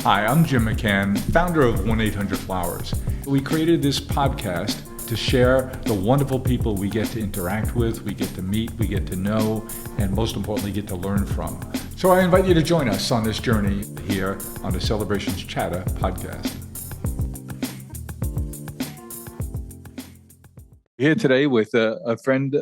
Hi, I'm Jim McCann, founder of 1-800-Flowers. We created this podcast to share the wonderful people we get to interact with, we get to meet, we get to know, and most importantly, get to learn from. So I invite you to join us on this journey here on the Celebrations Chatter podcast. Here today with a friend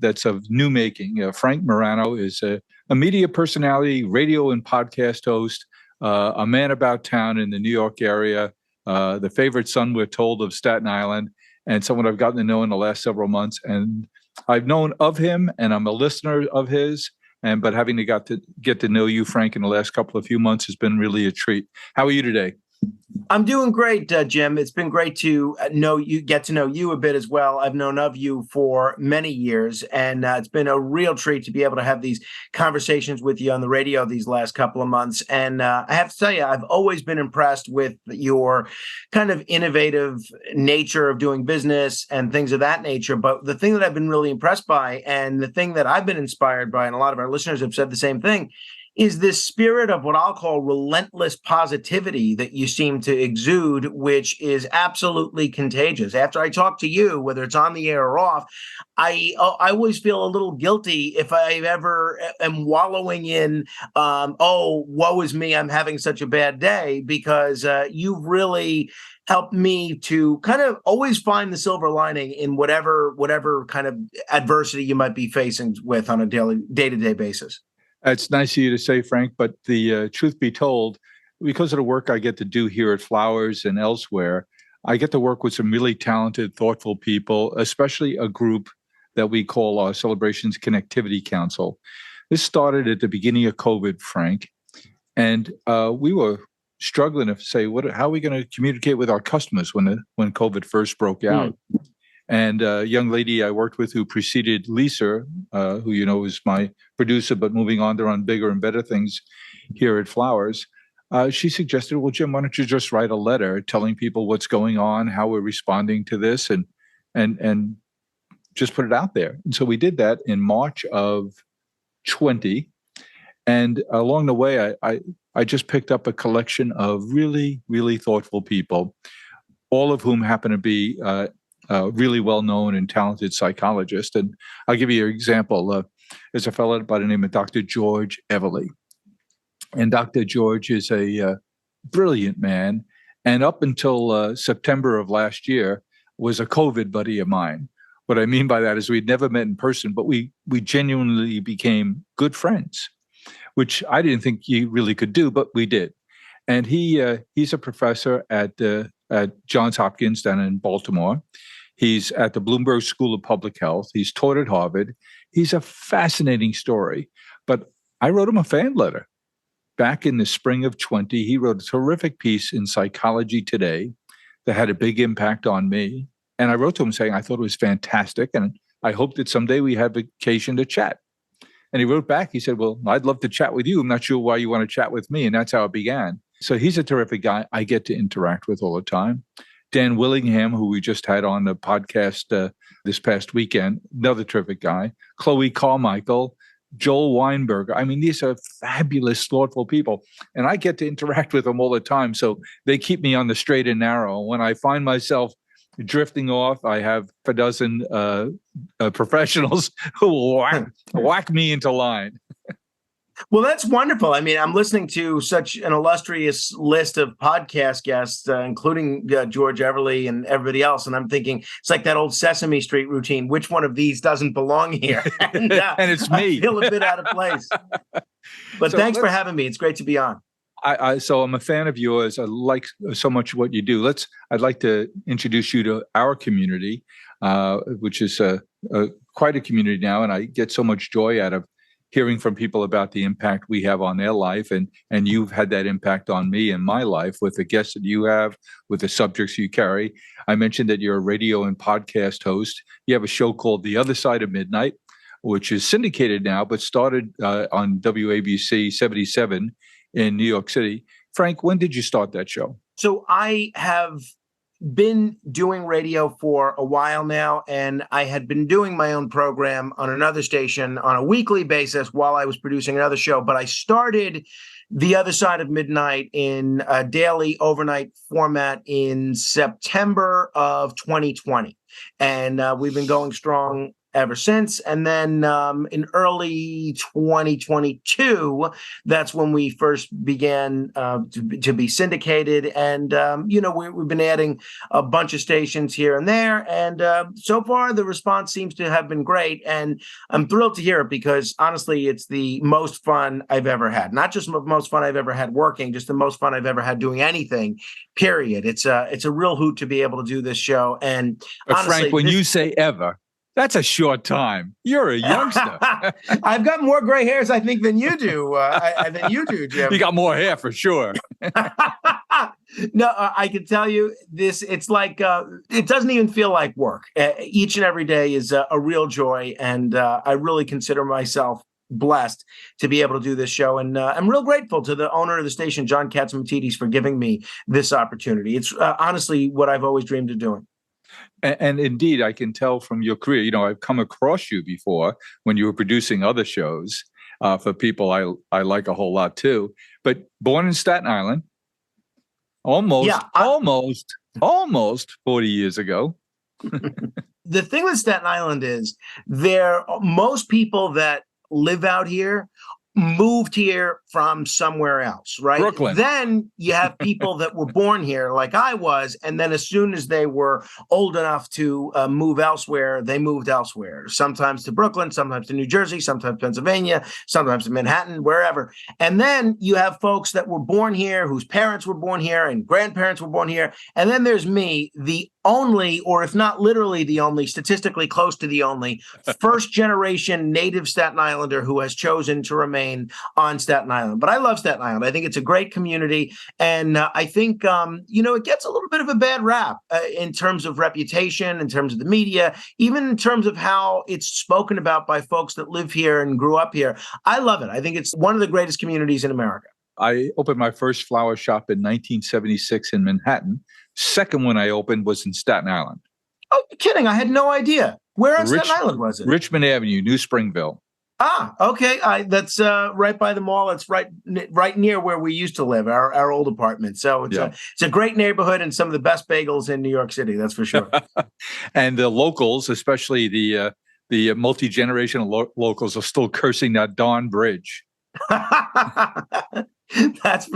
that's of new making. Frank Morano is a media personality, radio and podcast host, a man about town in the New York area, the favorite son, we're told, of Staten Island, and someone I've gotten to know in the last several months. And I've known of him, and I'm a listener of his. But having to get to know you, Frank, in the last few months has been really a treat. How are you today? I'm doing great, Jim. It's been great to get to know you a bit as well. I've known of you for many years, and it's been a real treat to be able to have these conversations with you on the radio these last couple of months. And I have to tell you, I've always been impressed with your kind of innovative nature of doing business and things of that nature. But the thing that I've been really impressed by, and the thing that I've been inspired by, and a lot of our listeners have said the same thing, is this spirit of what I'll call relentless positivity that you seem to exude, which is absolutely contagious. After I talk to you, whether it's on the air or off, I always feel a little guilty if I ever am wallowing in, woe is me, I'm having such a bad day, because you've really helped me to kind of always find the silver lining in whatever kind of adversity you might be facing with on a day-to-day basis. It's nice of you to say, Frank, but the truth be told, because of the work I get to do here at Flowers and elsewhere, I get to work with some really talented, thoughtful people, especially a group that we call our Celebrations Connectivity Council. This started at the beginning of COVID, Frank, and we were struggling to say, how are we going to communicate with our customers when COVID first broke out? And a young lady I worked with who preceded Lisa, who you know is my producer, but moving on to run bigger and better things here at Flowers, she suggested, well, Jim, why don't you just write a letter telling people what's going on, how we're responding to this, and just put it out there. And so we did that in March of 20. And along the way, I just picked up a collection of really, really thoughtful people, all of whom happen to be really well-known and talented psychologist. And I'll give you an example. There's a fellow by the name of Dr. George Everly. And Dr. George is a brilliant man. And up until September of last year, was a COVID buddy of mine. What I mean by that is we'd never met in person, but we genuinely became good friends, which I didn't think you really could do, but we did. And he's a professor at Johns Hopkins down in Baltimore. He's at the Bloomberg School of Public Health. He's taught at Harvard. He's a fascinating story. But I wrote him a fan letter. Back in the spring of 20, he wrote a terrific piece in Psychology Today that had a big impact on me. And I wrote to him saying, I thought it was fantastic, and I hope that someday we have occasion to chat. And he wrote back, he said, well, I'd love to chat with you. I'm not sure why you want to chat with me. And that's how it began. So he's a terrific guy I get to interact with all the time. Dan Willingham, who we just had on the podcast this past weekend, another terrific guy. Chloe Carmichael, Joel Weinberger. I mean, these are fabulous, thoughtful people. And I get to interact with them all the time. So they keep me on the straight and narrow. When I find myself drifting off, I have a dozen professionals who will whack me into line. Well, that's wonderful. I mean, I'm listening to such an illustrious list of podcast guests, including George Everly and everybody else. And I'm thinking, it's like that old Sesame Street routine. Which one of these doesn't belong here? And it's me. I feel a bit out of place. But thanks for having me. It's great to be on. So I'm a fan of yours. I like so much what you do. I'd like to introduce you to our community, which is quite a community now. And I get so much joy out of hearing from people about the impact we have on their life. And you've had that impact on me and my life with the guests that you have, with the subjects you carry. I mentioned that you're a radio and podcast host. You have a show called The Other Side of Midnight, which is syndicated now, but started on WABC 77 in New York City. Frank, when did you start that show? So I have been doing radio for a while now, and I had been doing my own program on another station on a weekly basis while I was producing another show. But I started The Other Side of Midnight in a daily overnight format in September of 2020. And we've been going strong ever since. And then in early 2022, that's when we first began to be syndicated. And, we've been adding a bunch of stations here and there. And so far, the response seems to have been great. And I'm thrilled to hear it because, honestly, it's the most fun I've ever had. Not just the most fun I've ever had working, just the most fun I've ever had doing anything, period. It's a real hoot to be able to do this show. And honestly, Frank, when you say ever, that's a short time. You're a youngster. I've got more gray hairs, I think, than you do. Jim. You got more hair for sure. No, I can tell you this. It's like it doesn't even feel like work. Each and every day is a real joy, and I really consider myself blessed to be able to do this show. And I'm real grateful to the owner of the station, John Katzimatidis, for giving me this opportunity. It's honestly what I've always dreamed of doing. And indeed, I can tell from your career, I've come across you before when you were producing other shows for people I like a whole lot too. But born in Staten Island, almost 40 years ago. The thing with Staten Island is most people that live out here moved here from somewhere else, right? Brooklyn. Then you have people that were born here like I was, and then as soon as they were old enough to move elsewhere, they moved elsewhere, sometimes to Brooklyn, sometimes to New Jersey, sometimes Pennsylvania, sometimes to Manhattan, wherever. And then you have folks that were born here, whose parents were born here and grandparents were born here. And then there's me, the only, or if not literally the only, statistically close to the only, first generation native Staten Islander who has chosen to remain on Staten Island. But I love Staten Island. I think it's a great community. And I think, it gets a little bit of a bad rap in terms of reputation, in terms of the media, even in terms of how it's spoken about by folks that live here and grew up here. I love it. I think it's one of the greatest communities in America. I opened my first flower shop in 1976 in Manhattan. Second one I opened was in Staten Island. Oh, you're kidding. I had no idea. Where on Staten Island was it? Richmond Avenue, New Springville. Ah, okay. That's right by the mall. It's right near where we used to live, our old apartment. So it's a great neighborhood and some of the best bagels in New York City. That's for sure. And the locals, especially the multi-generational locals, are still cursing that darn bridge. That's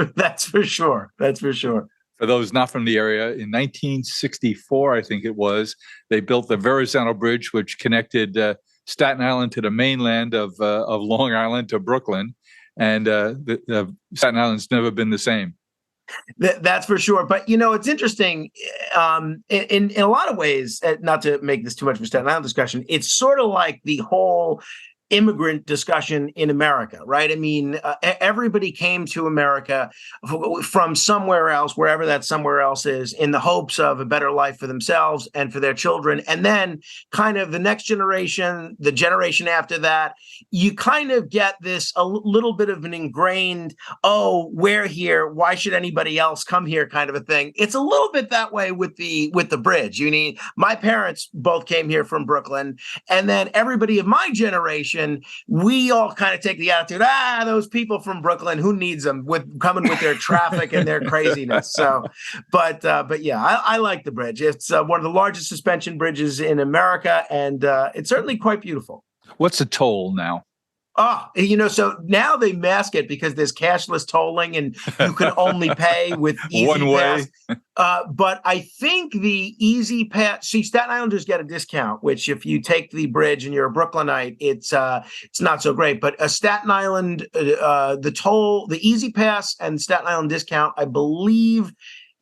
for sure. That's for sure. For those not from the area, in 1964, I think it was, they built the Verrazano Bridge, which connected Staten Island to the mainland of Long Island to Brooklyn, and Staten Island's never been the same. That's for sure. But it's interesting. In a lot of ways, not to make this too much of a Staten Island discussion, it's sort of like the whole immigrant discussion in America, right? I mean, everybody came to America from somewhere else, wherever that somewhere else is, in the hopes of a better life for themselves and for their children. And then kind of the next generation, the generation after that, you kind of get this a little bit of an ingrained, oh, we're here, why should anybody else come here kind of a thing. It's a little bit that way with the bridge. My parents both came here from Brooklyn, and then everybody of my generation, we all kind of take the attitude, those people from Brooklyn, who needs them coming with their traffic and their craziness. So, but yeah, I like the bridge. It's one of the largest suspension bridges in America, and it's certainly quite beautiful. What's the toll now? So now they mask it because there's cashless tolling and you can only pay with Easy one way. Pass. But I think the Easy Pass, Staten Islanders get a discount, which if you take the bridge and you're a Brooklynite, it's not so great. But a Staten Island, the toll, the Easy Pass and Staten Island discount, I believe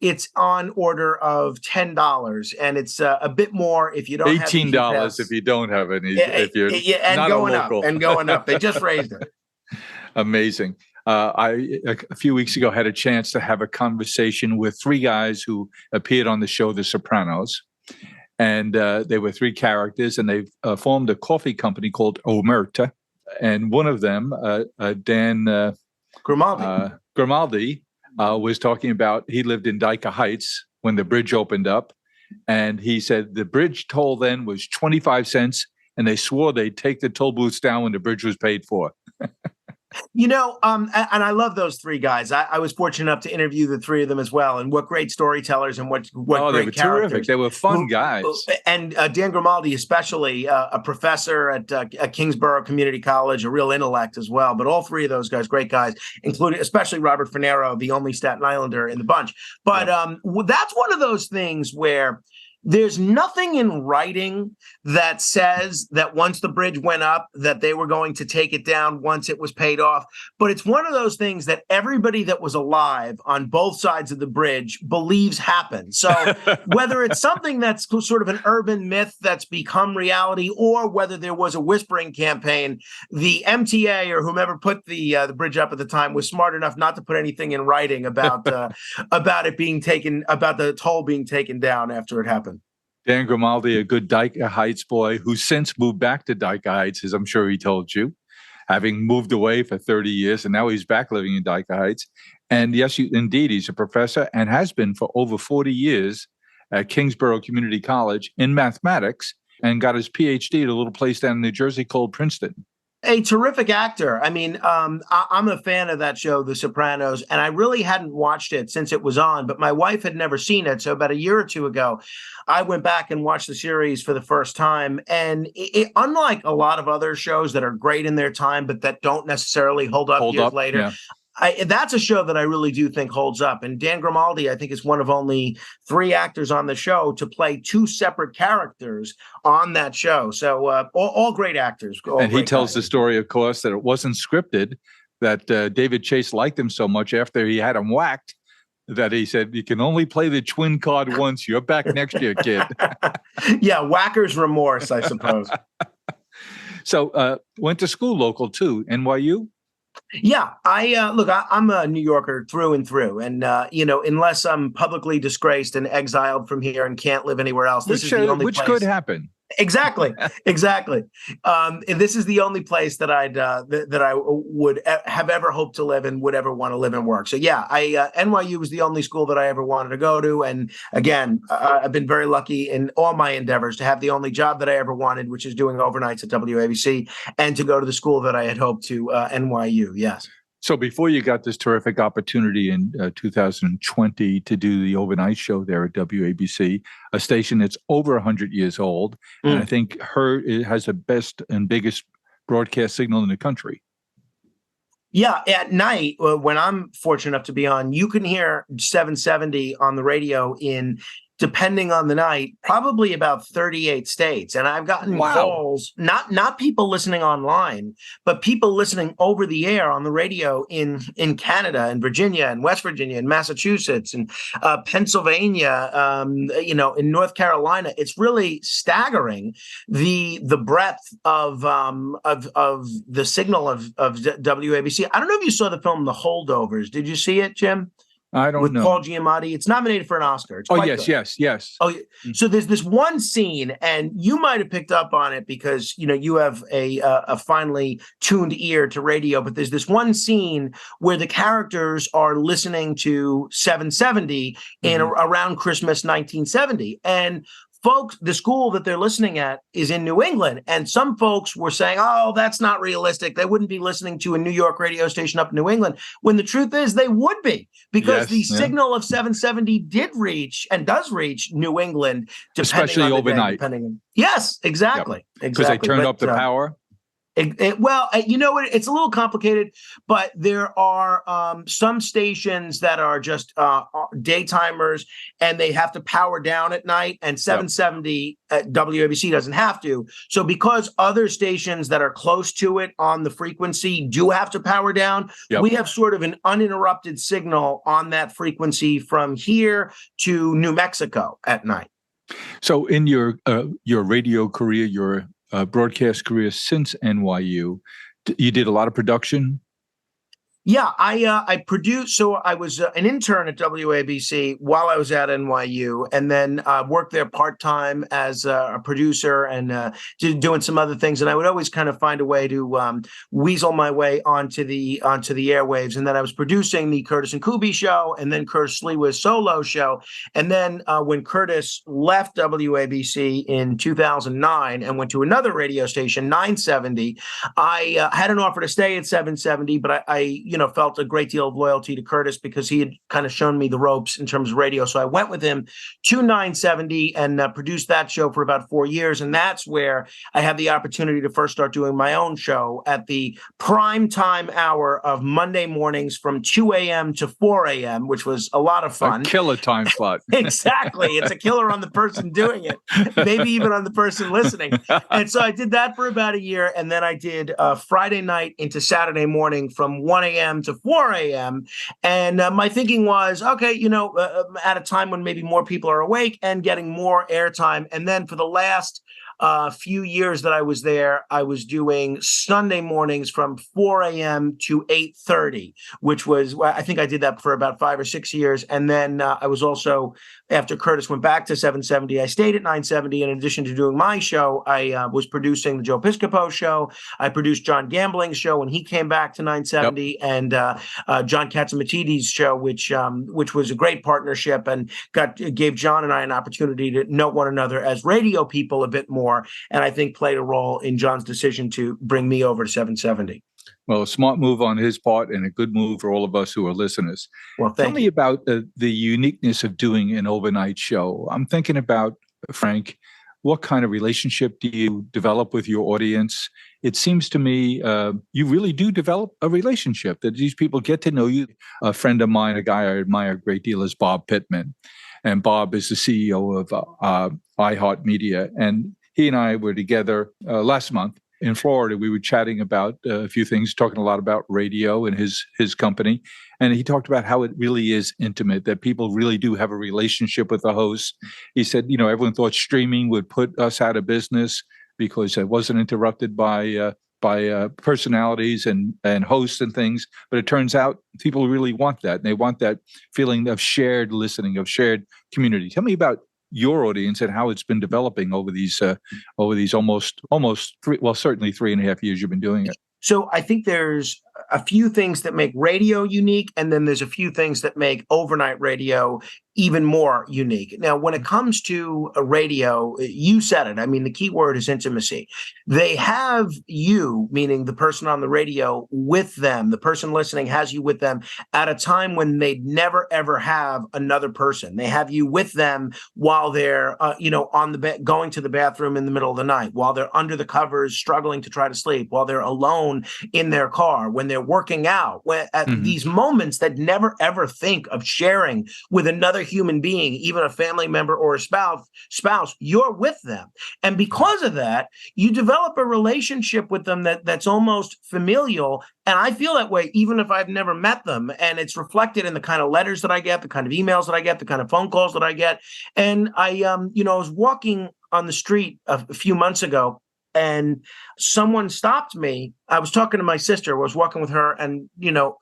it's on order of $10, and it's a bit more if you don't have $18 if you don't have any. If you're and not going a local. up and going up. They just raised it. Amazing. I a few weeks ago had a chance to have a conversation with three guys who appeared on the show The Sopranos, and they were three characters, and they formed a coffee company called Omerta, and one of them, Dan Grimaldi. Grimaldi. Was talking about he lived in Dyker Heights when the bridge opened up. And he said the bridge toll then was 25 cents, and they swore they'd take the toll booths down when the bridge was paid for. And I love those three guys. I was fortunate enough to interview the three of them as well. And what great storytellers and what they great were characters. Terrific. They were fun guys. And Dan Grimaldi, especially a professor at Kingsborough Community College, a real intellect as well. But all three of those guys, great guys, including especially Robert Finero, the only Staten Islander in the bunch. But that's one of those things where there's nothing in writing that says that once the bridge went up, that they were going to take it down once it was paid off. But it's one of those things that everybody that was alive on both sides of the bridge believes happened. So whether it's something that's sort of an urban myth that's become reality, or whether there was a whispering campaign, the MTA or whomever put the bridge up at the time was smart enough not to put anything in writing about it being taken, about the toll being taken down after it happened. Dan Grimaldi, a good Dyke Heights boy who since moved back to Dyke Heights, as I'm sure he told you, having moved away for 30 years, and now he's back living in Dyke Heights. And yes, indeed, he's a professor and has been for over 40 years at Kingsborough Community College in mathematics, and got his PhD at a little place down in New Jersey called Princeton. A terrific actor. I mean, I'm a fan of that show, The Sopranos, and I really hadn't watched it since it was on, but my wife had never seen it. So about a year or two ago, I went back and watched the series for the first time. And unlike a lot of other shows that are great in their time, but that don't necessarily hold up years later, yeah. That's a show that I really do think holds up. And Dan Grimaldi, I think, is one of only 3 actors on the show to play 2 separate characters on that show. So all great actors. And he tells the story, of course, that it wasn't scripted, that David Chase liked him so much after he had him whacked that he said, you can only play the twin card once. You're back next year, kid. Yeah, whacker's remorse, I suppose. So went to school local, too, NYU? Yeah, I'm a New Yorker through and through. And, unless I'm publicly disgraced and exiled from here and can't live anywhere else, this is the only place. Which could happen. Exactly. And this is the only place that I would have ever hoped to live and would ever want to live and work. So yeah, NYU was the only school that I ever wanted to go to. And again, I've been very lucky in all my endeavors to have the only job that I ever wanted, which is doing overnights at WABC, and to go to the school that I had hoped to, NYU. Yes. So before you got this terrific opportunity in 2020 to do the overnight show there at WABC, a station that's over 100 years old, and I think it has the best and biggest broadcast signal in the country. Yeah, at night, when I'm fortunate enough to be on, you can hear 770 on the radio in, depending on the night, probably about 38 states. And I've gotten calls, not people listening online, but people listening over the air on the radio in Canada and Virginia and West Virginia and Massachusetts and Pennsylvania, in North Carolina. It's really staggering the breadth of the signal of WABC. I don't know if you saw the film The Holdovers. Did you see it, Jim? I don't know. With Paul Giamatti. It's nominated for an Oscar. It's yes. Oh, so there's this one scene, and you might have picked up on it because, you have a finely tuned ear to radio, but there's this one scene where the characters are listening to 770 in around Christmas 1970. And folks, the school that they're listening at is in New England. And some folks were saying, oh, that's not realistic. They wouldn't be listening to a New York radio station up in New England. When the truth is they would be, because the signal of 770 did reach and does reach New England, especially on the overnight. Yes, exactly. Because they turned up the power. It's a little complicated, but there are some stations that are just daytimers, and they have to power down at night, and 770 at WABC doesn't have to. So because other stations that are close to it on the frequency do have to power down, we have sort of an uninterrupted signal on that frequency from here to New Mexico at night. So in your radio career, your broadcast career since NYU, you did a lot of production? Yeah, I produced. So I was an intern at WABC while I was at NYU, and then worked there part time as a producer and doing some other things. And I would always kind of find a way to weasel my way onto the airwaves. And then I was producing the Curtis and Kubi show, and then Curtis Lewa's solo show. And then when Curtis left WABC in 2009 and went to another radio station, 970, I had an offer to stay at 770, but I felt a great deal of loyalty to Curtis because he had kind of shown me the ropes in terms of radio. So I went with him to 970 and produced that show for about 4 years. And that's where I had the opportunity to first start doing my own show at the prime time hour of Monday mornings from 2 a.m. to 4 a.m., which was a lot of fun. A killer time slot. Exactly. It's a killer on the person doing it, maybe even on the person listening. And so I did that for about a year. And then I did Friday night into Saturday morning from 1 a.m. to 4 a.m. And my thinking was, okay, at a time when maybe more people are awake and getting more airtime. And then for the last few years that I was there, I was doing Sunday mornings from 4 a.m. to 8:30, which was, I think I did that for about 5 or 6 years. And then I was also, after Curtis went back to 770, I stayed at 970. In addition to doing my show, I was producing the Joe Piscopo show. I produced John Gambling's show when he came back to 970, yep. And John Katzimatidis' show, which was a great partnership and gave John and I an opportunity to know one another as radio people a bit more. And I think played a role in John's decision to bring me over to 770. Well, a smart move on his part and a good move for all of us who are listeners. Well, tell me about the uniqueness of doing an overnight show. I'm thinking about, Frank, what kind of relationship do you develop with your audience? It seems to me you really do develop a relationship, that these people get to know you. A friend of mine, a guy I admire a great deal, is Bob Pittman. And Bob is the CEO of iHeartMedia. And he and I were together last month in Florida. We were chatting about a few things, talking a lot about radio and his company. And he talked about how it really is intimate, that people really do have a relationship with the host. He said, everyone thought streaming would put us out of business because it wasn't interrupted by personalities and hosts and things. But it turns out people really want that. And they want that feeling of shared listening, of shared community. Tell me about your audience and how it's been developing over these almost certainly 3.5 years you've been doing it. So I think there's a few things that make radio unique, and then there's a few things that make overnight radio even more unique. Now, when it comes to a radio, you said it. I mean, the key word is intimacy. They have you, meaning the person on the radio, with them. The person listening has you with them at a time when they'd never, ever have another person. They have you with them while they're, on the going to the bathroom in the middle of the night, while they're under the covers, struggling to try to sleep, while they're alone in their car, when they're working out, at these moments that never, ever think of sharing with another human being, even a family member or a spouse, you're with them. And because of that, you develop a relationship with them that's almost familial. And I feel that way even if I've never met them. And it's reflected in the kind of letters that I get, the kind of emails that I get, the kind of phone calls that I get. And I was walking on the street a few months ago, and someone stopped me. I was talking to my sister. I was walking with her, and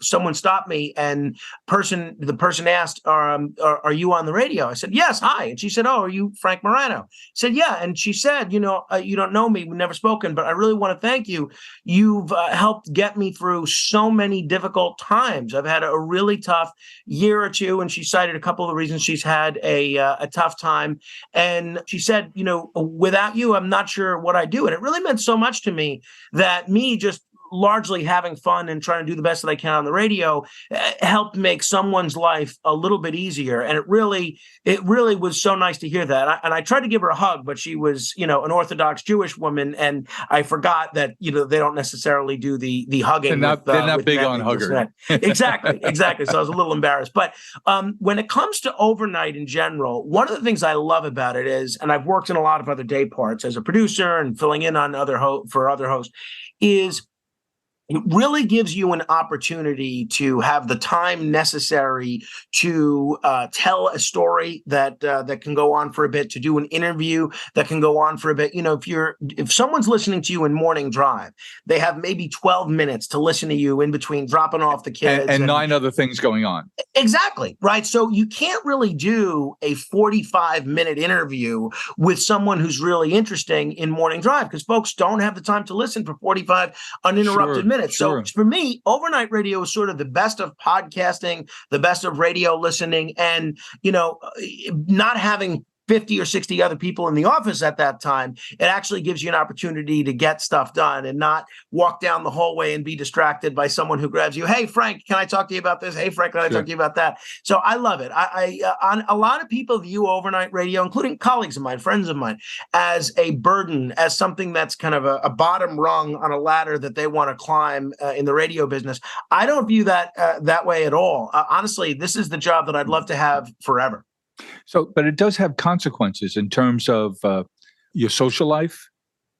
someone stopped me. And the person asked, "Are you on the radio?" I said, "Yes, hi." And she said, "Oh, are you Frank Morano?" I said, "Yeah." And she said, "You don't know me. We've never spoken, but I really want to thank you. You've helped get me through so many difficult times. I've had a really tough year or two." And she cited a couple of the reasons she's had a tough time. And she said, "Without you, I'm not sure what I do." And it really meant so much to me that me just largely having fun and trying to do the best that I can on the radio helped make someone's life a little bit easier. And it really was so nice to hear that. And I tried to give her a hug, but she was, an Orthodox Jewish woman. And I forgot that, they don't necessarily do the hugging. They're not big on hugger. Exactly. So I was a little embarrassed. But when it comes to overnight in general, one of the things I love about it is, and I've worked in a lot of other day parts as a producer and filling in on for other hosts, is It really gives you an opportunity to have the time necessary to tell a story that can go on for a bit, to do an interview that can go on for a bit. If someone's listening to you in morning drive, they have maybe 12 minutes to listen to you in between dropping off the kids and 9 other things going on. Exactly. Right. So you can't really do a 45-minute interview with someone who's really interesting in morning drive because folks don't have the time to listen for 45 uninterrupted minutes. Sure. So for me, overnight radio is sort of the best of podcasting, the best of radio listening, and, not having 50 or 60 other people in the office at that time, it actually gives you an opportunity to get stuff done and not walk down the hallway and be distracted by someone who grabs you. Hey, Frank, can I talk to you about this? Hey, Frank, can I talk to you about that? So I love it. A lot of people view overnight radio, including colleagues of mine, friends of mine, as a burden, as something that's kind of a bottom rung on a ladder that they want to climb in the radio business. I don't view that that way at all. Honestly, this is the job that I'd love to have forever. So, but it does have consequences in terms of your social life,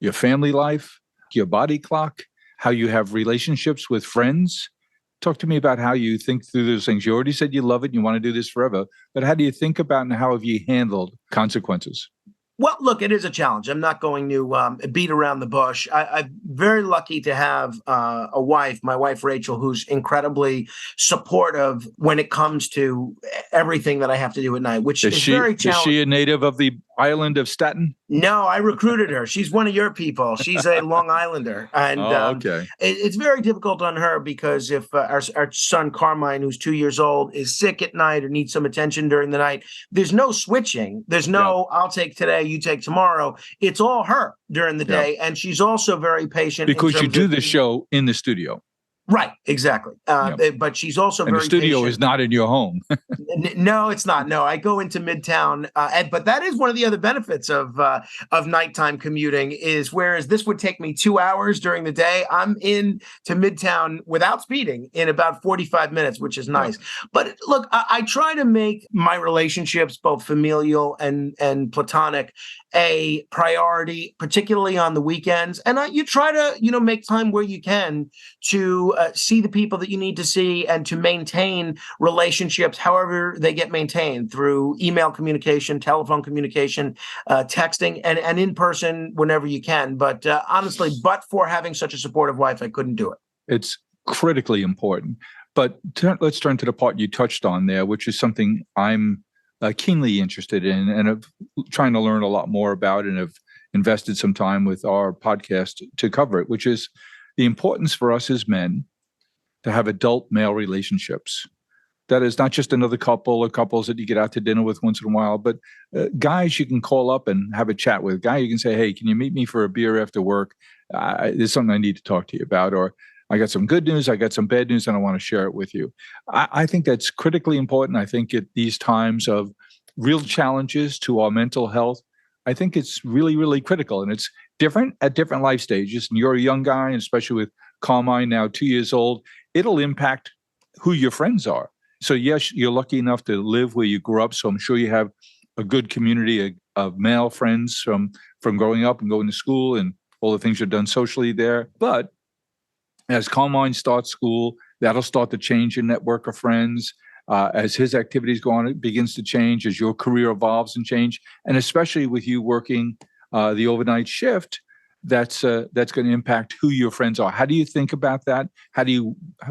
your family life, your body clock, how you have relationships with friends. Talk to me about how you think through those things. You already said you love it and you want to do this forever, but how do you think about and how have you handled consequences? Well, look, it is a challenge. I'm not going to beat around the bush. I'm very lucky to have a wife, my wife, Rachel, who's incredibly supportive when it comes to everything that I have to do at night, which is very challenging. Is she a native of the island of Staten? No, I recruited her. She's one of your people. She's a Long Islander. And okay. It's very difficult on her because if our son Carmine, who's 2 years old, is sick at night or needs some attention during the night, there's no switching. There's no, I'll take today, you take tomorrow. It's all her during the day. And she's also very patient. Because you do the show in the studio. Right, exactly. But she's also very patient. The studio is not in your home. No, it's not. No, I go into Midtown, but that is one of the other benefits of nighttime commuting is whereas this would take me 2 hours during the day, I'm in to Midtown without speeding in about 45 minutes, which is nice. But look, I try to make my relationships, both familial and platonic, a priority, particularly on the weekends. And you try to, make time where you can to see the people that you need to see and to maintain relationships, however they get maintained through email communication, telephone communication, texting, and in person whenever you can. But honestly, but for having such a supportive wife, I couldn't do it. It's critically important. But let's turn to the part you touched on there, which is something I'm keenly interested in and have trying to learn a lot more about and have invested some time with our podcast to cover it, which is the importance for us as men to have adult male relationships. That is not just another couple or couples that you get out to dinner with once in a while, but guys you can call up and have a chat with. Guy you can say, hey, can you meet me for a beer after work? There's something I need to talk to you about. Or I got some good news, I got some bad news, and I want to share it with you. I think that's critically important. I think at these times of real challenges to our mental health, I think it's really, really critical. And it's different at different life stages. And you're a young guy, and especially with Carmine now 2 years old, it'll impact who your friends are. So yes, you're lucky enough to live where you grew up. So I'm sure you have a good community of male friends from growing up and going to school and all the things you've done socially there. But as Carmine starts school, that'll start to change your network of friends. As his activities go on, it begins to change as your career evolves and change. And especially with you working the overnight shift, that's going to impact who your friends are. How do you think about that?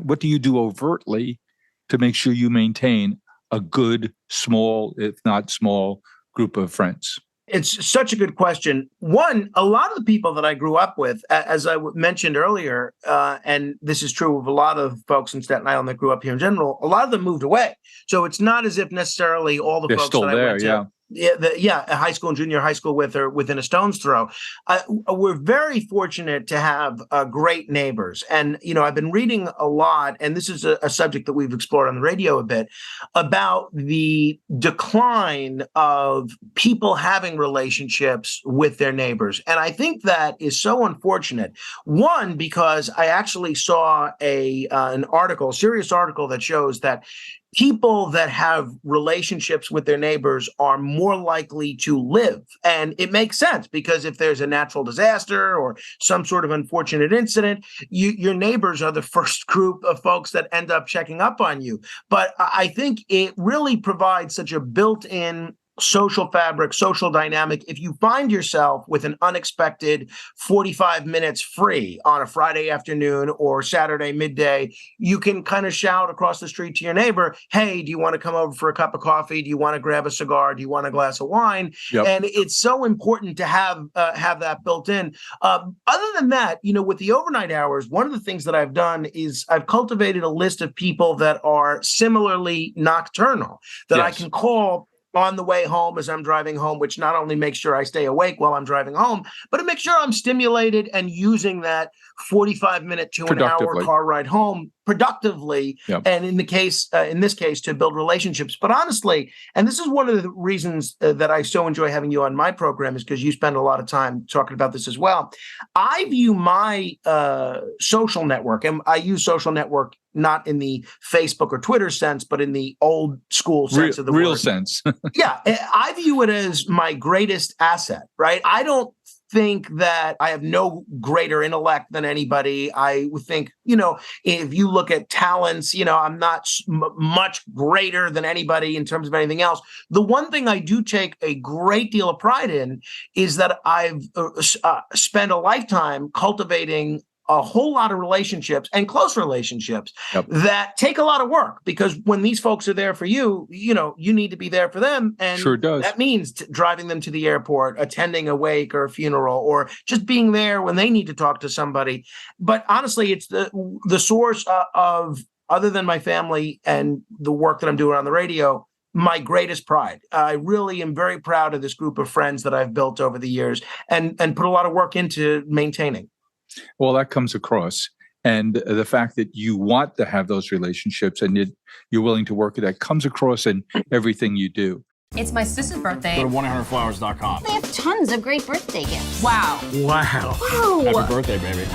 What do you do overtly to make sure you maintain a good, small, if not small, group of friends? It's such a good question. One, a lot of the people that I grew up with, as I mentioned earlier, and this is true of a lot of folks in Staten Island that grew up here in general, a lot of them moved away. So it's not as if necessarily all the They're folks still that I there, went to, high school and junior high school with or within a stone's throw. We're very fortunate to have great neighbors. And, I've been reading a lot, and this is a subject that we've explored on the radio a bit, about the decline of people having relationships with their neighbors. And I think that is so unfortunate. One, because I actually saw an article, a serious article that shows that people that have relationships with their neighbors are more likely to live. And it makes sense because if there's a natural disaster or some sort of unfortunate incident, your neighbors are the first group of folks that end up checking up on you. But I think it really provides such a built-in social fabric, social dynamic. If you find yourself with an unexpected 45 minutes free on a Friday afternoon or Saturday midday, you can kind of shout across the street to your neighbor, hey, do you want to come over for a cup of coffee? Do you want to grab a cigar? Do you want a glass of wine? Yep. And it's so important to have that built in. Other than that, with the overnight hours, one of the things that I've done is I've cultivated a list of people that are similarly nocturnal that I can call on the way home as I'm driving home, which not only makes sure I stay awake while I'm driving home, but it makes sure I'm stimulated and using that 45-minute to an hour car ride home productively. Yep. And in this case, to build relationships. But honestly, and this is one of the reasons that I so enjoy having you on my program, is because you spend a lot of time talking about this as well. I view my social network, and I use social network not in the Facebook or Twitter sense, but in the old school sense of the real word. sense. Yeah, I view it as my greatest asset, right? I don't think that I have no greater intellect than anybody. I would think, if you look at talents, I'm not much greater than anybody in terms of anything else. The one thing I do take a great deal of pride in is that I've spent a lifetime cultivating a whole lot of relationships and close relationships that take a lot of work, because when these folks are there for you, you need to be there for them. And sure does. That means driving them to the airport, attending a wake or a funeral, or just being there when they need to talk to somebody. But honestly, it's the source of, other than my family and the work that I'm doing on the radio, my greatest pride. I really am very proud of this group of friends that I've built over the years and put a lot of work into maintaining. Well, that comes across. And the fact that you want to have those relationships and you're willing to work at that comes across in everything you do. It's my sister's birthday. Go to 100flowers.com. They have tons of great birthday gifts. Wow. Wow. Wow. Happy birthday, baby.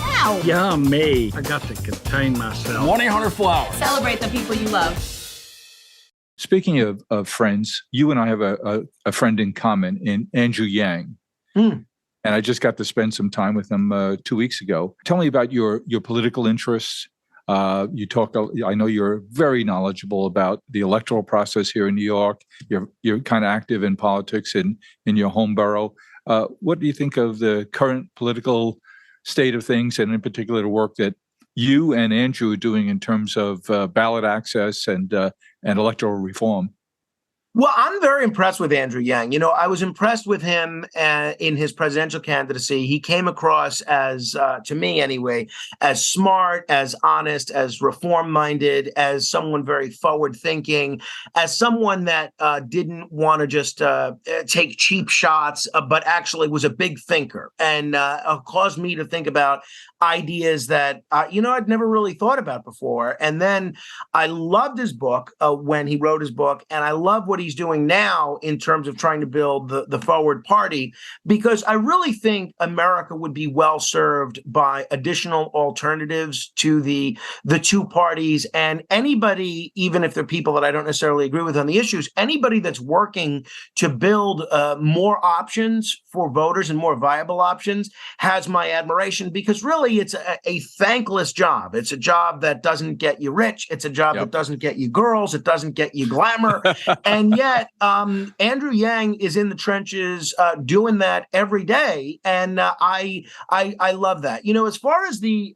Wow. Yummy. I got to contain myself. 1-800-Flowers. Celebrate the people you love. Speaking of friends, you and I have a friend in common in Andrew Yang. And I just got to spend some time with him 2 weeks ago. Tell me about your political interests. You talk. I know you're very knowledgeable about the electoral process here in New York. You're kind of active in politics in your home borough. What do you think of the current political state of things, and in particular the work that you and Andrew are doing in terms of ballot access and electoral reform? Well, I'm very impressed with Andrew Yang. I was impressed with him in his presidential candidacy. He came across as, to me anyway, as smart, as honest, as reform-minded, as someone very forward-thinking, as someone that didn't want to just take cheap shots, but actually was a big thinker and caused me to think about ideas that, I'd never really thought about before. And then I loved his book when he wrote his book, and I love what he's doing now in terms of trying to build the Forward Party, because I really think America would be well served by additional alternatives to the two parties. And anybody, even if they're people that I don't necessarily agree with on the issues, anybody that's working to build more options for voters and more viable options has my admiration, because really it's a thankless job. It's a job that doesn't get you rich. It's a job that doesn't get you girls. It doesn't get you glamour. And yet Andrew Yang is in the trenches doing that every day. And I love that. As far as the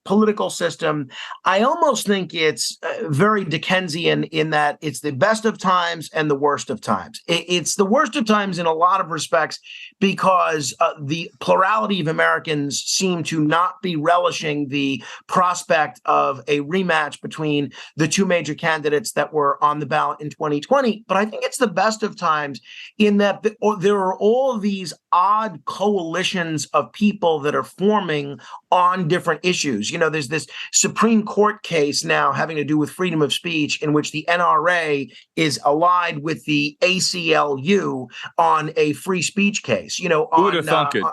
political system, I almost think it's very Dickensian in that it's the best of times and the worst of times. It's the worst of times in a lot of respects because the plurality of Americans seem to not be relishing the prospect of a rematch between the two major candidates that were on the ballot in 2020. But I think it's the best of times in that there are all of these odd coalitions of people that are forming on different issues. there's this Supreme Court case now having to do with freedom of speech in which the NRA is allied with the ACLU on a free speech case. Who would have thunk it?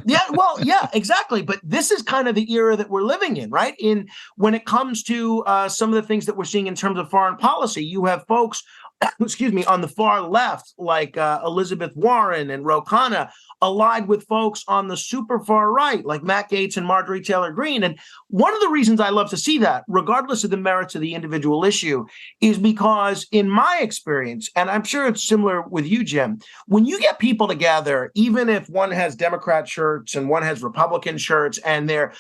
Yeah, exactly. But this is kind of the era that we're living in, right? When it comes to some of the things that we're seeing in terms of foreign policy, you have folks, on the far left, like Elizabeth Warren and Ro Khanna, allied with folks on the super far right, like Matt Gaetz and Marjorie Taylor Greene. And one of the reasons I love to see that, regardless of the merits of the individual issue, is because in my experience, and I'm sure it's similar with you, Jim, when you get people together, even if one has Democrat shirts and one has Republican shirts, and they're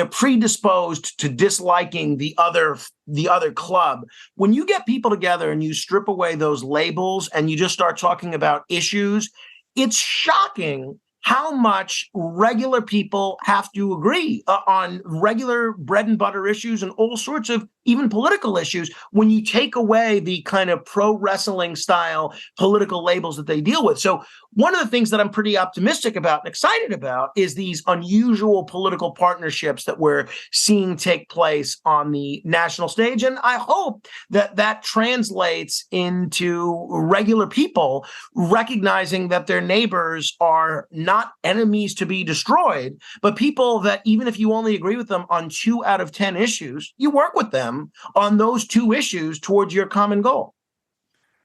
predisposed to disliking the other club, when you get people together and you strip away those labels and you just start talking about issues, it's shocking how much regular people have to agree on regular bread and butter issues and all sorts of even political issues when you take away the kind of pro wrestling style political labels that they deal with. So one of the things that I'm pretty optimistic about and excited about is these unusual political partnerships that we're seeing take place on the national stage. And I hope that that translates into regular people recognizing that their neighbors are not enemies to be destroyed, but people that even if you only agree with them on 2 out of 10 issues, you work with them on those 2 issues towards your common goal.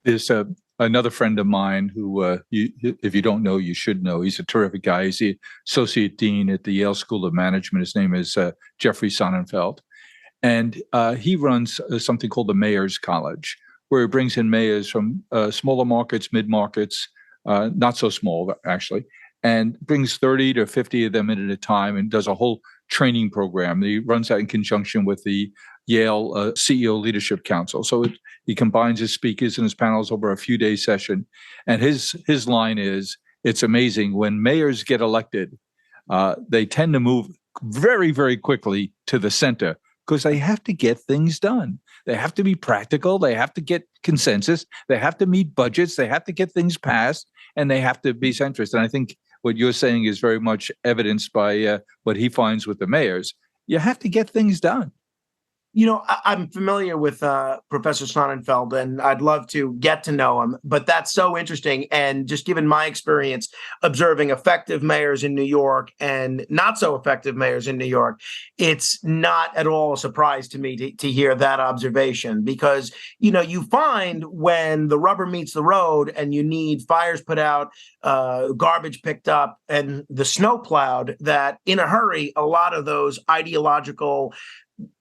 There's another friend of mine who, if you don't know, you should know. He's a terrific guy. He's the associate dean at the Yale School of Management. His name is Jeffrey Sonnenfeld. And he runs something called the Mayor's College, where he brings in mayors from smaller markets, mid-markets, not so small, actually, and brings 30 to 50 of them in at a time and does a whole training program. He runs that in conjunction with the Yale CEO Leadership Council. So he combines his speakers and his panels over a few-day session. And his line is, it's amazing. When mayors get elected, they tend to move very, very quickly to the center because they have to get things done. They have to be practical. They have to get consensus. They have to meet budgets. They have to get things passed, and they have to be centrist. And I think what you're saying is very much evidenced by what he finds with the mayors. You have to get things done. I'm familiar with Professor Sonnenfeld, and I'd love to get to know him, but that's so interesting. And just given my experience observing effective mayors in New York and not so effective mayors in New York, it's not at all a surprise to me to hear that observation, because, you find when the rubber meets the road and you need fires put out, garbage picked up, and the snow plowed, that in a hurry, a lot of those ideological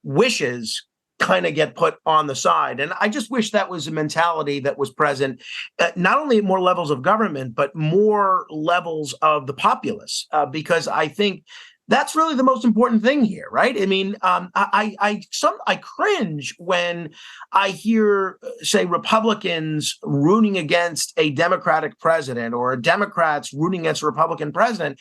wishes kind of get put on the side. And I just wish that was a mentality that was present, not only at more levels of government, but more levels of the populace, because I think that's really the most important thing here, right? I mean, I cringe when I hear, say, Republicans rooting against a Democratic president or Democrats rooting against a Republican president,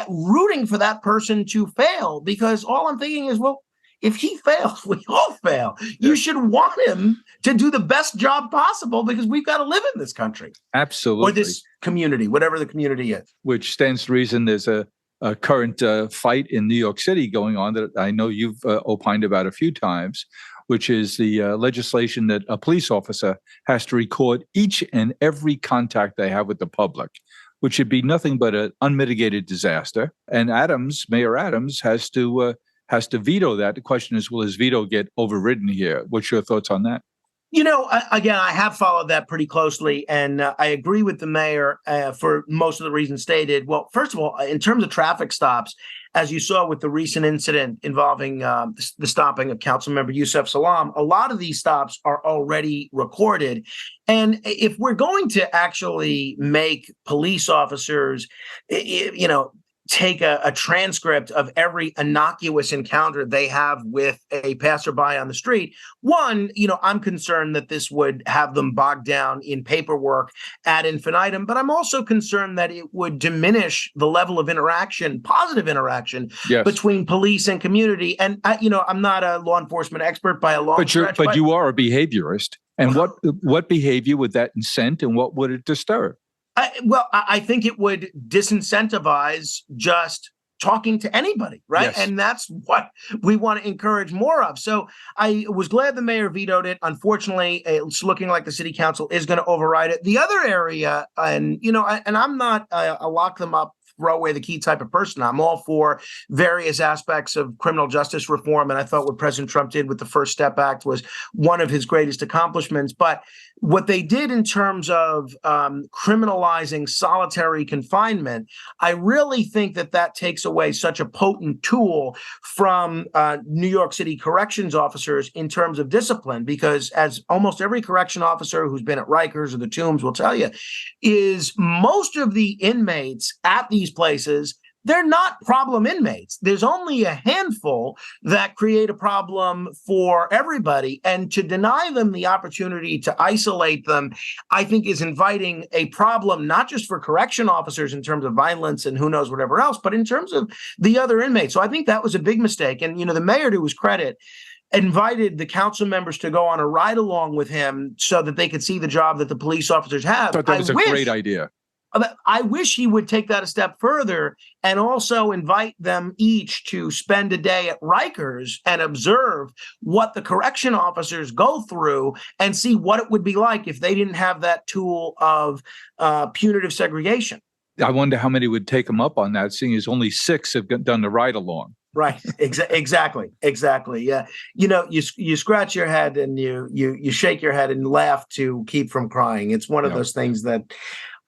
rooting for that person to fail, because all I'm thinking is, well, if he fails, we all fail. You should want him to do the best job possible, because we've got to live in this country. Absolutely. Or this community, whatever the community is. Which stands to reason there's a current fight in New York City going on that I know you've opined about a few times, which is the legislation that a police officer has to record each and every contact they have with the public, which should be nothing but an unmitigated disaster. And Mayor Adams has to veto that. The question is, will his veto get overridden here? What's your thoughts on that? Again, I have followed that pretty closely, and I agree with the mayor for most of the reasons stated. Well, first of all, in terms of traffic stops, as you saw with the recent incident involving the stopping of Councilmember Yusef Salaam, a lot of these stops are already recorded. And if we're going to actually make police officers, take a transcript of every innocuous encounter they have with a passerby on the street, one, I'm concerned that this would have them bogged down in paperwork ad infinitum, but I'm also concerned that it would diminish the level of interaction, positive interaction, between police and community. And, I'm not a law enforcement expert by a long stretch. But you are a behaviorist. And what behavior would that incent, and what would it disturb? I think it would disincentivize just talking to anybody, right? Yes. And that's what we want to encourage more of. So I was glad the mayor vetoed it. Unfortunately, it's looking like the city council is going to override it. The other area, and I'm not a lock them up, throw away the key type of person. I'm all for various aspects of criminal justice reform. And I thought what President Trump did with the First Step Act was one of his greatest accomplishments. But what they did in terms of criminalizing solitary confinement, I really think that takes away such a potent tool from New York City corrections officers in terms of discipline, because as almost every correction officer who's been at Rikers or the Tombs will tell you, is most of the inmates at these places, they're not problem inmates. There's only a handful that create a problem for everybody. And to deny them the opportunity to isolate them, I think is inviting a problem, not just for correction officers in terms of violence and who knows whatever else, but in terms of the other inmates. So I think that was a big mistake. And, the mayor, to his credit, invited the council members to go on a ride along with him so that they could see the job that the police officers have. I thought that was a great idea. I wish he would take that a step further and also invite them each to spend a day at Rikers and observe what the correction officers go through and see what it would be like if they didn't have that tool of punitive segregation. I wonder how many would take him up on that, seeing as only 6 have done the ride along. Right. Exactly. Yeah. You scratch your head and you shake your head and laugh to keep from crying. It's one of those things that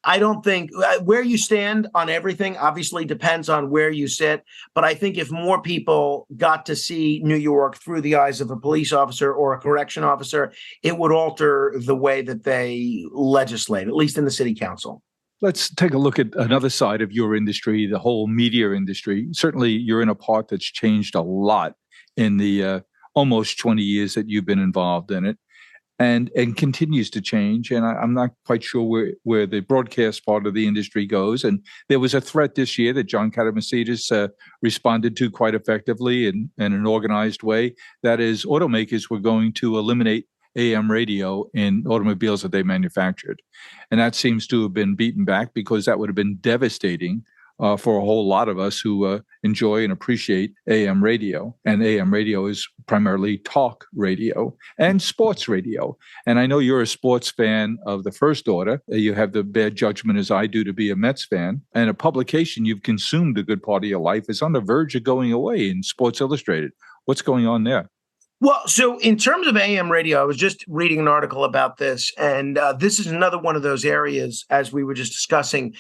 I don't think where you stand on everything obviously depends on where you sit. But I think if more people got to see New York through the eyes of a police officer or a correction officer, it would alter the way that they legislate, at least in the city council. Let's take a look at another side of your industry, the whole media industry. Certainly, you're in a part that's changed a lot in the almost 20 years that you've been involved in it, and continues to change. And I'm not quite sure where the broadcast part of the industry goes. And there was a threat this year that John Katamasides responded to quite effectively in an organized way. That is, automakers were going to eliminate AM radio in automobiles that they manufactured. And that seems to have been beaten back because that would have been devastating for a whole lot of us who enjoy and appreciate AM radio. And AM radio is primarily talk radio and sports radio. And I know you're a sports fan of the first order. You have the bad judgment, as I do, to be a Mets fan. And a publication you've consumed a good part of your life is on the verge of going away in Sports Illustrated. What's going on there? Well, so in terms of AM radio, I was just reading an article about this, and this is another one of those areas, as we were just discussing,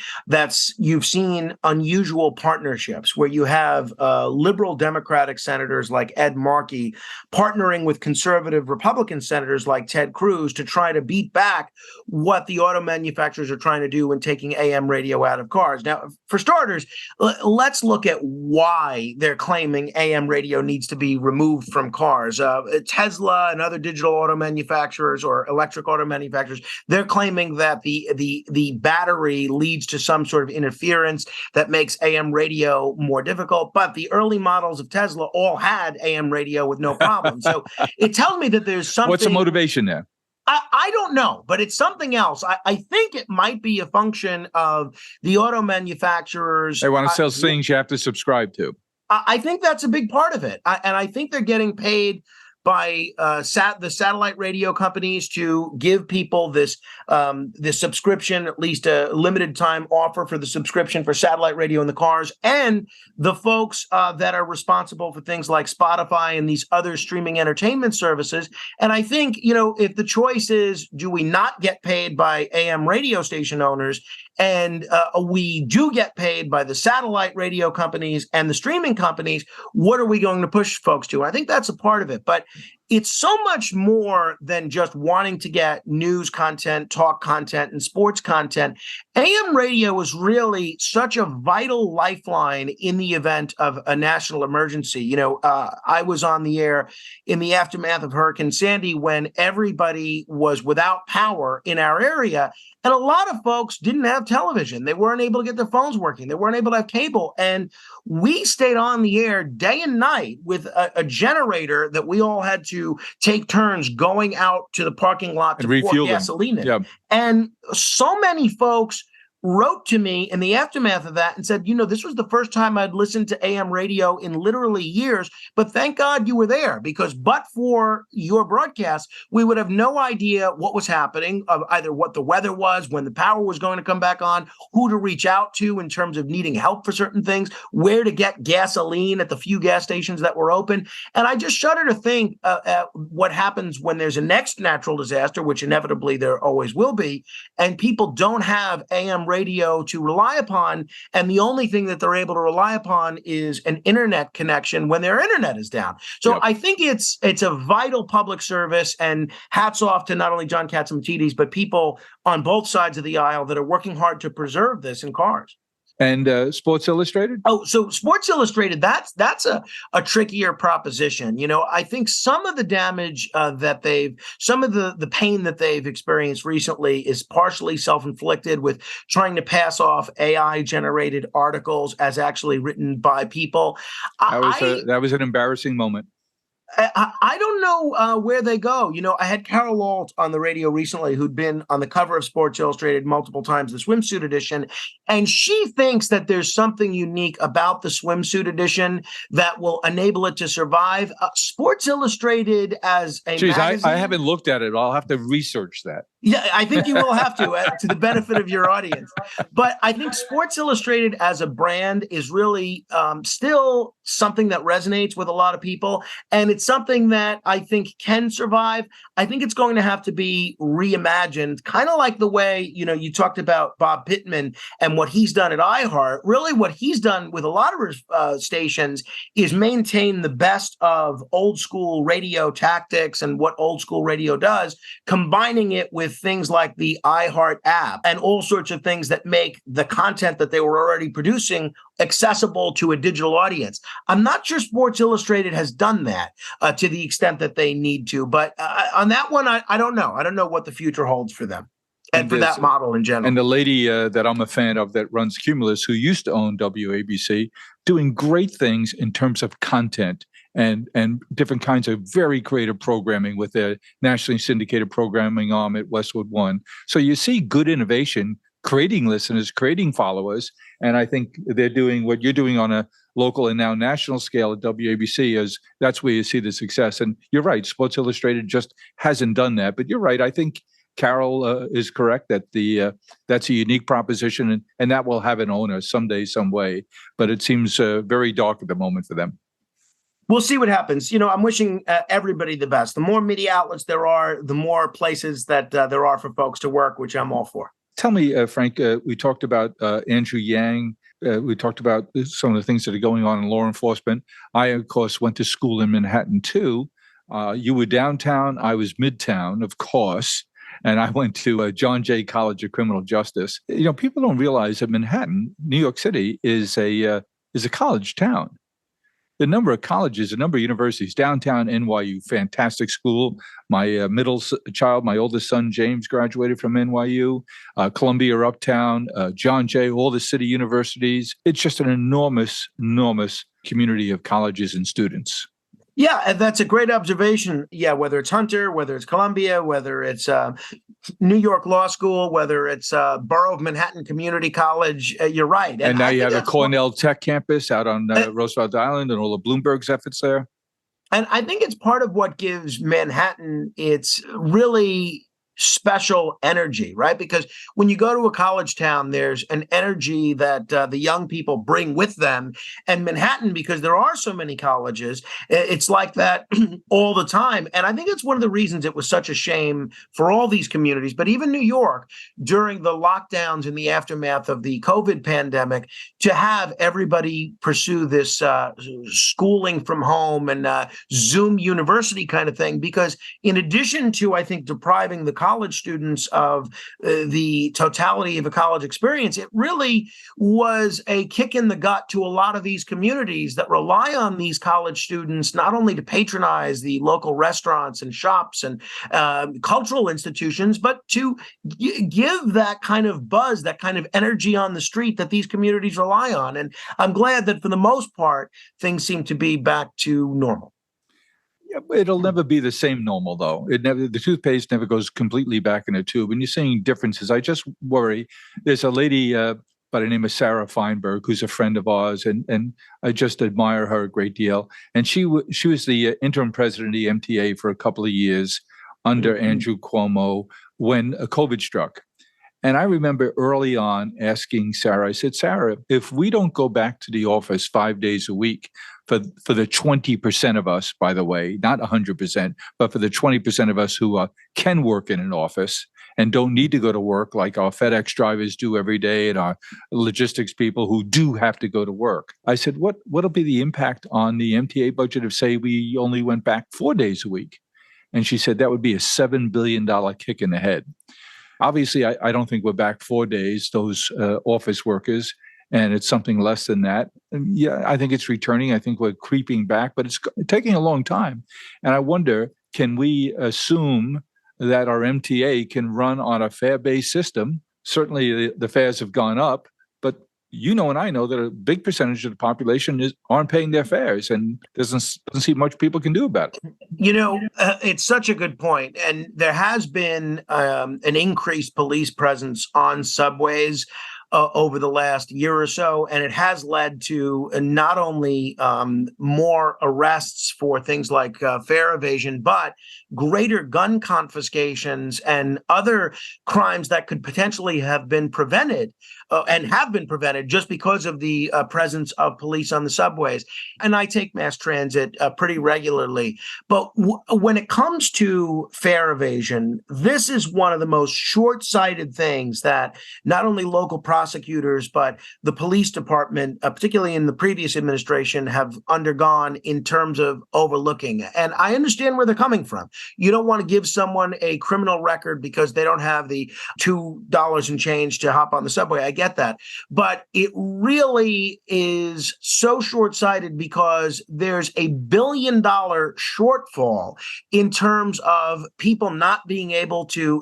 you've seen unusual partnerships where you have liberal Democratic senators like Ed Markey partnering with conservative Republican senators like Ted Cruz to try to beat back what the auto manufacturers are trying to do when taking AM radio out of cars. Now, for starters, let's look at why they're claiming AM radio needs to be removed from cars. Tesla and other digital auto manufacturers or electric auto manufacturers, they're claiming that the battery leads to some sort of interference that makes AM radio more difficult. But the early models of Tesla all had AM radio with no problem. So it tells me that there's something. What's the motivation there? I don't know, but it's something else. I think it might be a function of the auto manufacturers. They want to sell things you have to subscribe to. I think that's a big part of it. And I think they're getting paid by the satellite radio companies to give people this subscription, at least a limited time offer for the subscription for satellite radio in the cars, and the folks that are responsible for things like Spotify and these other streaming entertainment services. And I think, if the choice is, do we not get paid by AM radio station owners, and we do get paid by the satellite radio companies and the streaming companies, what are we going to push folks to? And I think that's a part of it. But it's so much more than just wanting to get news content, talk content, and sports content. AM radio is really such a vital lifeline in the event of a national emergency. I was on the air in the aftermath of Hurricane Sandy when everybody was without power in our area. And a lot of folks didn't have television. They weren't able to get their phones working. They weren't able to have cable. And we stayed on the air day and night with a generator that we all had to take turns going out to the parking lot to pour gasoline in. Yep. And so many folks wrote to me in the aftermath of that and said, this was the first time I'd listened to AM radio in literally years, but thank God you were there, because but for your broadcast, we would have no idea what was happening, of either what the weather was, when the power was going to come back on, who to reach out to in terms of needing help for certain things, where to get gasoline at the few gas stations that were open. And I just shudder to think at what happens when there's a next natural disaster, which inevitably there always will be, and people don't have AM radio to rely upon, and the only thing that they're able to rely upon is an internet connection when their internet is down. So Yep. I think it's a vital public service, and hats off to not only John Catsimatidis, but people on both sides of the aisle that are working hard to preserve this in cars. And Sports Illustrated? Oh, so Sports Illustrated, that's a trickier proposition. I think some of the damage some of the pain that they've experienced recently is partially self-inflicted, with trying to pass off AI-generated articles as actually written by people. That was an embarrassing moment. I don't know where they go. I had Carol Alt on the radio recently, who'd been on the cover of Sports Illustrated multiple times, the swimsuit edition, and she thinks that there's something unique about the swimsuit edition that will enable it to survive. Sports Illustrated as a magazine, I haven't looked at it. I'll have to research that. Yeah, I think you will have to the benefit of your audience. But I think Sports Illustrated as a brand is really still something that resonates with a lot of people. And it's something that I think can survive. I think it's going to have to be reimagined, kind of like the way, you talked about Bob Pittman and what he's done at iHeart. Really what he's done with a lot of his stations is maintain the best of old school radio tactics and what old school radio does, combining it with things like the iHeart app and all sorts of things that make the content that they were already producing accessible to a digital audience. I'm not sure Sports Illustrated has done that to the extent that they need to, but on that one, I don't know. I don't know what the future holds for them and for that model in general. And the lady that I'm a fan of that runs Cumulus, who used to own WABC, doing great things in terms of content and different kinds of very creative programming with their nationally syndicated programming arm at Westwood One. So you see good innovation, creating listeners, creating followers. And I think they're doing what you're doing on a local and now national scale at WABC. That's where you see the success. And you're right, Sports Illustrated just hasn't done that. But you're right. I think Carol is correct that that's a unique proposition, and that will have an owner someday, some way. But it seems very dark at the moment for them. We'll see what happens. I'm wishing everybody the best. The more media outlets there are, the more places that there are for folks to work, which I'm all for. Tell me, Frank, we talked about Andrew Yang. We talked about some of the things that are going on in law enforcement. I, of course, went to school in Manhattan, too. You were downtown. I was midtown, of course. And I went to John Jay College of Criminal Justice. People don't realize that Manhattan, New York City, is a college town. The number of colleges, the number of universities, downtown NYU, fantastic school. My middle child, my oldest son, James, graduated from NYU, Columbia Uptown, John Jay, all the city universities. It's just an enormous, enormous community of colleges and students. Yeah, that's a great observation. Yeah, whether it's Hunter, whether it's Columbia, whether it's New York Law School, whether it's Borough of Manhattan Community College, you're right. And now you have a Cornell Tech campus out on Roosevelt Island and all of Bloomberg's efforts there. And I think it's part of what gives Manhattan its really special energy, right? Because when you go to a college town, there's an energy that the young people bring with them. And Manhattan, because there are so many colleges, it's like that all the time. And I think it's one of the reasons it was such a shame for all these communities, but even New York, during the lockdowns in the aftermath of the COVID pandemic, to have everybody pursue this schooling from home and Zoom university kind of thing. Because in addition to, I think, depriving the college students of the totality of a college experience, it really was a kick in the gut to a lot of these communities that rely on these college students not only to patronize the local restaurants and shops and cultural institutions, but to give that kind of buzz, that kind of energy on the street that these communities rely on. And I'm glad that for the most part, things seem to be back to normal. It'll never be the same normal, though. The toothpaste never goes completely back in a tube. And you're seeing differences. I just worry. There's a lady by the name of Sarah Feinberg, who's a friend of ours, and I just admire her a great deal. And she was the interim president of the MTA for a couple of years under Andrew Cuomo when COVID struck. And I remember early on asking Sarah, I said, Sarah, if we don't go back to the office 5 days a week for the 20% of us, by the way, not 100%, but for the 20% of us who can work in an office and don't need to go to work like our FedEx drivers do every day and our logistics people who do have to go to work. I said, what'll be the impact on the MTA budget if, say, we only went back 4 days a week? And she said that would be a $7 billion kick in the head. Obviously, I don't think we're back 4 days, those office workers, and it's something less than that. And yeah, I think it's returning. I think we're creeping back, but it's taking a long time. And I wonder, can we assume that our MTA can run on a fare-based system? Certainly the fares have gone up, but you know and I know that a big percentage of the population aren't paying their fares, and doesn't seem much people can do about it. It's such a good point. And there has been an increased police presence on subways over the last year or so. And it has led to not only more arrests for things like fare evasion, but greater gun confiscations and other crimes that could potentially have been prevented and have been prevented just because of the presence of police on the subways. And I take mass transit pretty regularly. But when it comes to fare evasion, this is one of the most short-sighted things that not only local prosecutors, but the police department, particularly in the previous administration, have undergone in terms of overlooking. And I understand where they're coming from. You don't want to give someone a criminal record because they don't have the $2 and change to hop on the subway. I get that. But it really is so short-sighted because there's $1 billion shortfall in terms of people not being able to,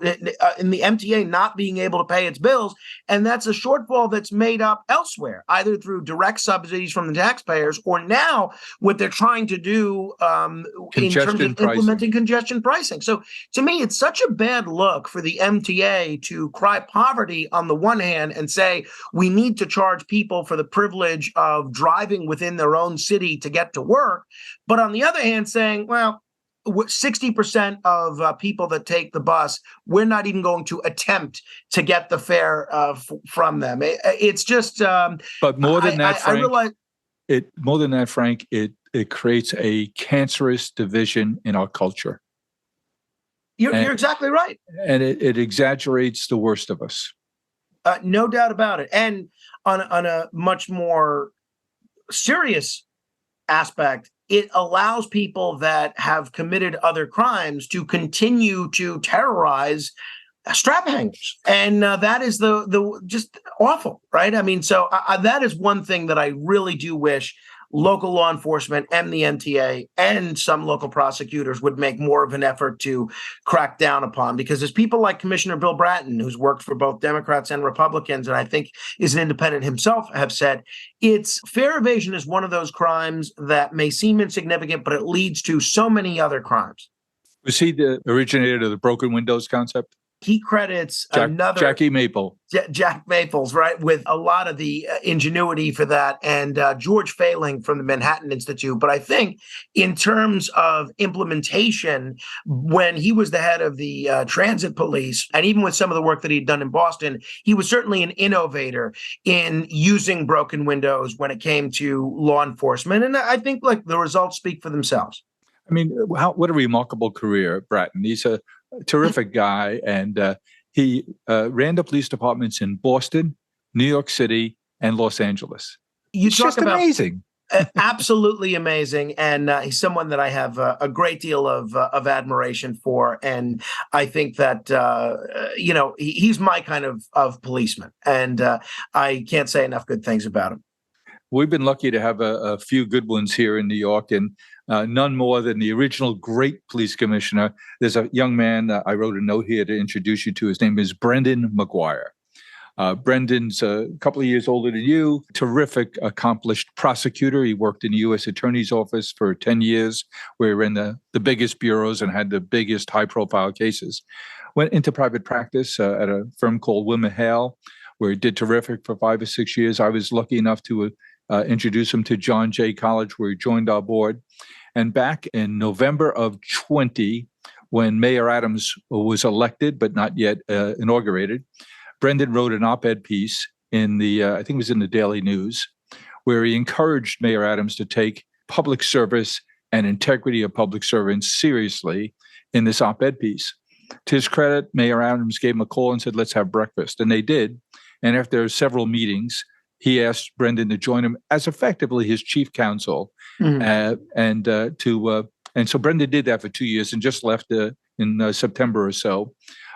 in the MTA not being able to pay its bills. And that's a shortfall that's made up elsewhere, either through direct subsidies from the taxpayers or now what they're trying to do in terms of implementing congestion pricing. So to me, it's such a bad look for the MTA to cry poverty on the one hand and say, we need to charge people for the privilege of driving within their own city to get to work. But on the other hand, saying, well, 60% of people that take the bus, we're not even going to attempt to get the fare from them. It's just. But more than that, Frank, I realize more than that, Frank, it creates a cancerous division in our culture. You're exactly right. And it exaggerates the worst of us. No doubt about it. And on a much more serious aspect, it allows people that have committed other crimes to continue to terrorize strap hangers. And that is the just awful, right? I mean, so that is one thing that I really do wish local law enforcement and the MTA and some local prosecutors would make more of an effort to crack down upon, because there's people like Commissioner Bill Bratton, who's worked for both Democrats and Republicans, and I think is an independent himself, have said fare evasion is one of those crimes that may seem insignificant, but it leads to so many other crimes. Was he the originator of the broken windows concept? He credits Jackie Maple. Jack Maples, right, with a lot of the ingenuity for that, and George Failing from the Manhattan Institute. But I think in terms of implementation, when he was the head of the transit police, and even with some of the work that he'd done in Boston, he was certainly an innovator in using broken windows when it came to law enforcement. And I think the results speak for themselves. I mean, what a remarkable career, Bratton. He's a terrific guy, and he ran the police departments in Boston, New York City, and Los Angeles. It's just amazing. Absolutely amazing. And he's someone that I have a great deal of admiration for. And I think that, he's my kind of policeman. And I can't say enough good things about him. We've been lucky to have a few good ones here in New York, and none more than the original great police commissioner. There's a young man I wrote a note here to introduce you to. His name is Brendan McGuire. Brendan's a couple of years older than you, terrific, accomplished prosecutor. He worked in the U.S. Attorney's Office for 10 years, where he ran the biggest bureaus and had the biggest high-profile cases. Went into private practice at a firm called WilmerHale, where he did terrific for 5 or 6 years. I was lucky enough to introduce him to John Jay College, where he joined our board. And back in November of 20, when Mayor Adams was elected, but not yet inaugurated, Brendan wrote an op-ed piece in I think it was in the Daily News, where he encouraged Mayor Adams to take public service and integrity of public servants seriously in this op-ed piece. To his credit, Mayor Adams gave him a call and said, let's have breakfast. And they did. And after several meetings, he asked Brendan to join him as effectively his chief counsel. And so Brendan did that for 2 years and just left in September or so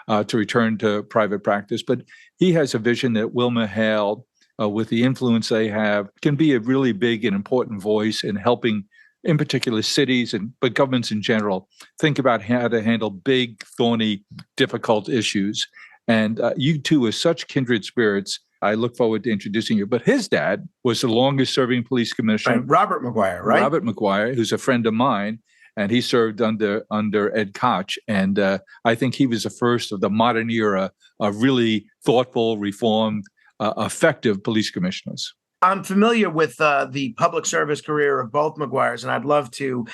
to return to private practice. But he has a vision that WilmerHale, with the influence they have, can be a really big and important voice in helping, in particular, cities but governments in general, think about how to handle big, thorny, difficult issues. And you two are such kindred spirits. I look forward to introducing you. But his dad was the longest serving police commissioner. Right. Robert McGuire, right? Robert McGuire, who's a friend of mine. And he served under Ed Koch. And I think he was the first of the modern era of really thoughtful, reformed, effective police commissioners. I'm familiar with the public service career of both McGuires, and I'd love to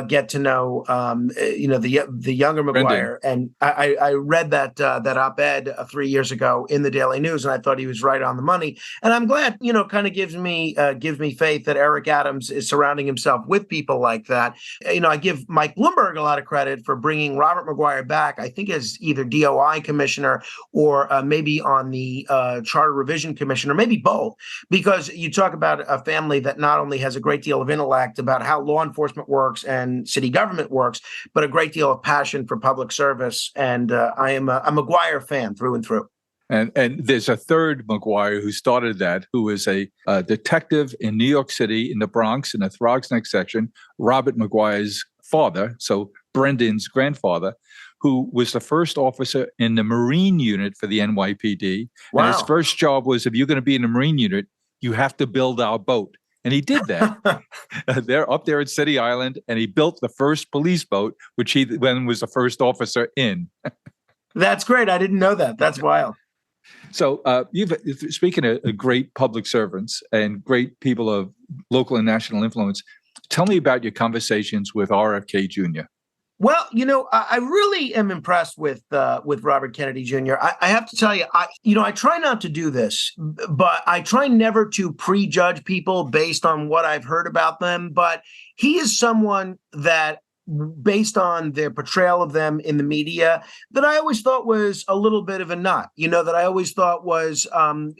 get to know, the younger McGuire. Brendan. And I read that op-ed 3 years ago in the Daily News, and I thought he was right on the money. And I'm glad, kind of gives me faith that Eric Adams is surrounding himself with people like that. I give Mike Bloomberg a lot of credit for bringing Robert McGuire back, I think as either DOI commissioner or maybe on the Charter Revision Commission, or maybe both, because you talk about a family that not only has a great deal of intellect about how law enforcement works and city government works, but a great deal of passion for public service. And I am a McGuire fan through and through. And there's a third McGuire who started that, who is a detective in New York City, in the Bronx, in the Throgs Neck section, Robert McGuire's father, so Brendan's grandfather, who was the first officer in the Marine unit for the NYPD. Wow. And his first job was, if you're going to be in the Marine unit, you have to build our boat. And he did that. They're up there at City Island, and he built the first police boat, which he then was the first officer in. That's great. I didn't know that. That's wild. So speaking of great public servants and great people of local and national influence, tell me about your conversations with RFK Jr. Well, I really am impressed with Robert Kennedy Jr. I have to tell you, I try not to do this, but I try never to prejudge people based on what I've heard about them. But he is someone that, based on their portrayal of them in the media, that I always thought was a little bit of a nut, that I always thought was an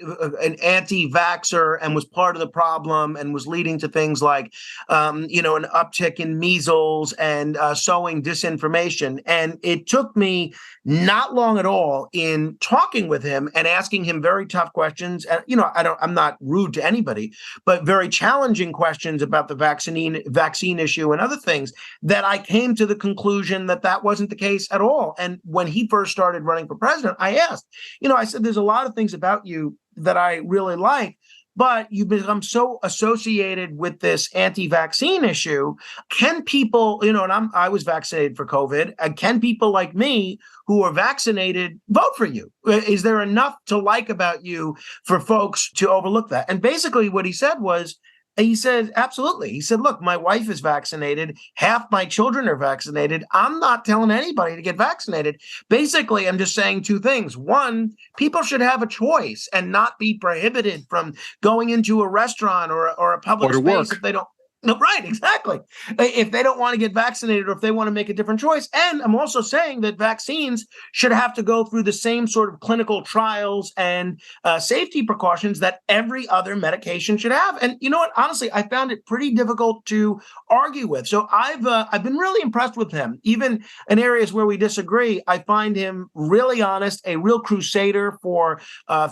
anti-vaxxer and was part of the problem and was leading to things like, an uptick in measles and sowing disinformation. And it took me not long at all in talking with him and asking him very tough questions. And, I'm not rude to anybody, but very challenging questions about the vaccine issue and other things, that I came to the conclusion that wasn't the case at all. And when he first started running for president, I asked, I said, there's a lot of things about you that I really like, but you've become so associated with this anti-vaccine issue. Can people, and I was vaccinated for COVID, can people like me who are vaccinated vote for you? Is there enough to like about you for folks to overlook that? And basically what he said was, he said, absolutely. He said, look, my wife is vaccinated. Half my children are vaccinated. I'm not telling anybody to get vaccinated. Basically, I'm just saying two things. One, people should have a choice and not be prohibited from going into a restaurant or a public space if they don't. No, right, exactly. If they don't want to get vaccinated or if they want to make a different choice. And I'm also saying that vaccines should have to go through the same sort of clinical trials and safety precautions that every other medication should have. And you know what? Honestly, I found it pretty difficult to argue with. So I've been really impressed with him. Even in areas where we disagree, I find him really honest, a real crusader for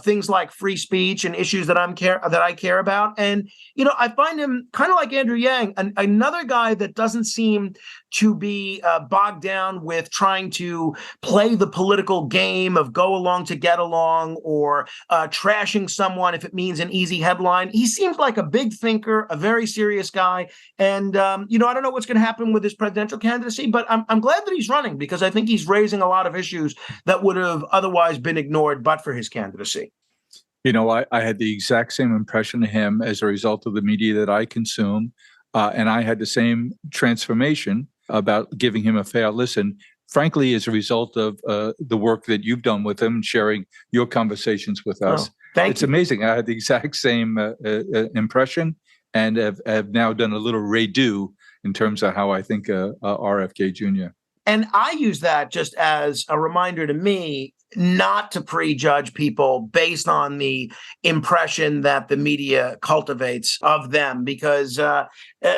things like free speech and issues that I care about. And I find him kind of like Andrew Yang, another guy that doesn't seem to be bogged down with trying to play the political game of go along to get along or trashing someone if it means an easy headline. He seems like a big thinker, a very serious guy. And, I don't know what's going to happen with his presidential candidacy, but I'm glad that he's running because I think he's raising a lot of issues that would have otherwise been ignored but for his candidacy. I had the exact same impression of him as a result of the media that I consume. And I had the same transformation about giving him a fair listen, frankly, as a result of the work that you've done with him, sharing your conversations with us. It's amazing. I had the exact same impression and have now done a little redo in terms of how I think RFK Jr. And I use that just as a reminder to me not to prejudge people based on the impression that the media cultivates of them, because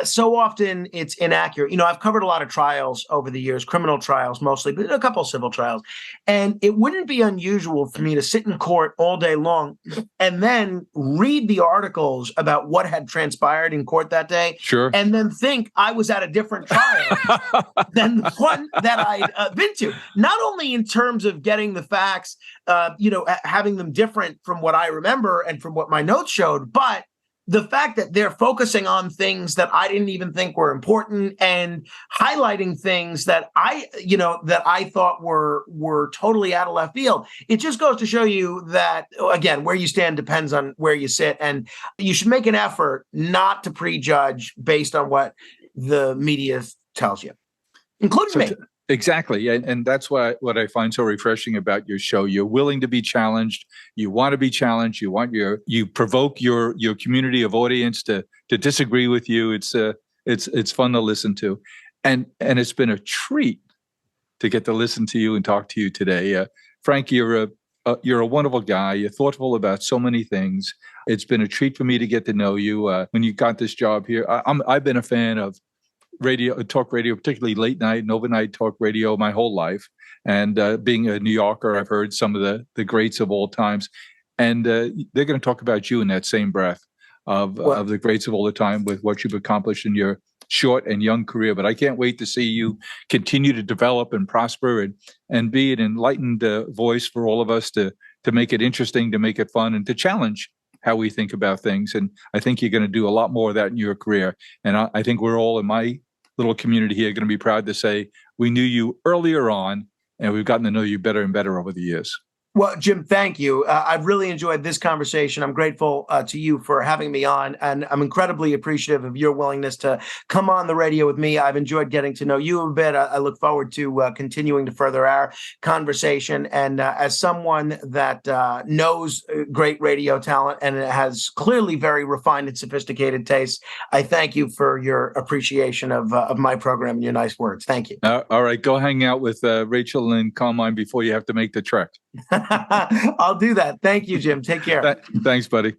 so often it's inaccurate. I've covered a lot of trials over the years, criminal trials mostly, but a couple of civil trials. And it wouldn't be unusual for me to sit in court all day long and then read the articles about what had transpired in court that day. Sure. And then think I was at a different trial than the one that I'd been to. Not only in terms of getting the facts, having them different from what I remember and from what my notes showed, but the fact that they're focusing on things that I didn't even think were important and highlighting things that I thought were totally out of left field. It just goes to show you that, again, where you stand depends on where you sit, and you should make an effort not to prejudge based on what the media tells you, including me. Exactly. And that's what I find so refreshing about your show. You're willing to be challenged. You want to be challenged. You provoke your community of audience to disagree with you. It's fun to listen to. And it's been a treat to get to listen to you and talk to you today. Frank, you're a wonderful guy. You're thoughtful about so many things. It's been a treat for me to get to know you. When you got this job here, I've been a fan of talk radio, particularly late night and overnight talk radio my whole life. And being a New Yorker, I've heard some of the greats of all times. And they're going to talk about you in that same breath of the greats of all the time with what you've accomplished in your short and young career. But I can't wait to see you continue to develop and prosper and be an enlightened voice for all of us to make it interesting, to make it fun, and to challenge how we think about things. And I think you're going to do a lot more of that in your career. And I think we're all in my little community here going to be proud to say we knew you earlier on, and we've gotten to know you better and better over the years. Well, Jim, thank you. I've really enjoyed this conversation. I'm grateful to you for having me on, and I'm incredibly appreciative of your willingness to come on the radio with me. I've enjoyed getting to know you a bit. I look forward to continuing to further our conversation. And as someone that knows great radio talent and has clearly very refined and sophisticated tastes, I thank you for your appreciation of my program and your nice words. Thank you. All right. Go hang out with Rachel and Carmine before you have to make the trek. I'll do that. Thank you, Jim. Take care. Thanks, buddy.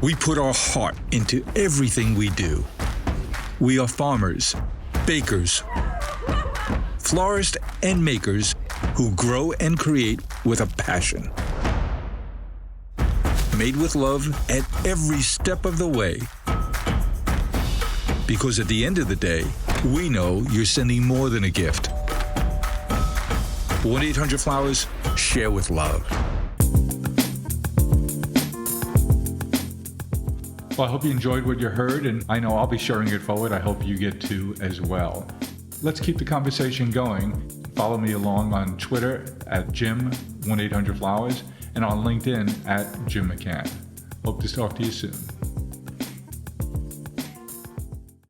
We put our heart into everything we do. We are farmers, bakers, florists, and makers who grow and create with a passion. Made with love at every step of the way. Because at the end of the day, we know you're sending more than a gift. 1-800-Flowers, share with love. Well, I hope you enjoyed what you heard, and I know I'll be sharing it forward. I hope you get to as well. Let's keep the conversation going. Follow me along on Twitter at Jim1800Flowers and on LinkedIn at Jim McCann. Hope to talk to you soon.